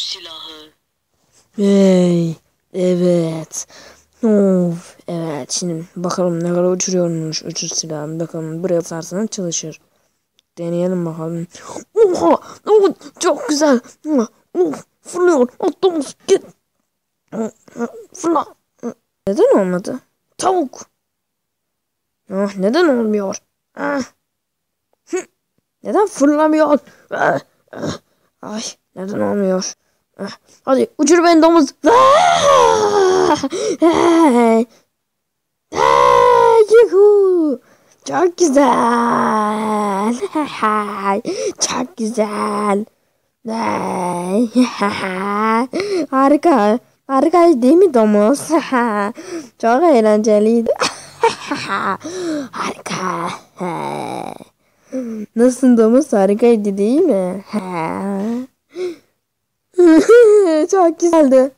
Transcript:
silahı. Hey, evet. Of, evet. Şimdi bakalım ne kadar uçuruyormuş uçuş silahı. Bakalım buraya basarsanız çalışır. Deneyelim bakalım. Oha! Oh, çok güzel. Fırlıyor. Otobüs git. Fırla. Neden olmadı? Tavuk. Neden olmuyor? Ah, neden fırlamıyor? Ay, neden olmuyor? Hadi uçur beni domuz. Hey, yuhu. Çok güzel. Çok güzel. Harika. Harika değil mi domuz? Çok eğlenceliydi. Harika. Nasılsın domuz? Harikaydı değil mi? Çok güzeldi.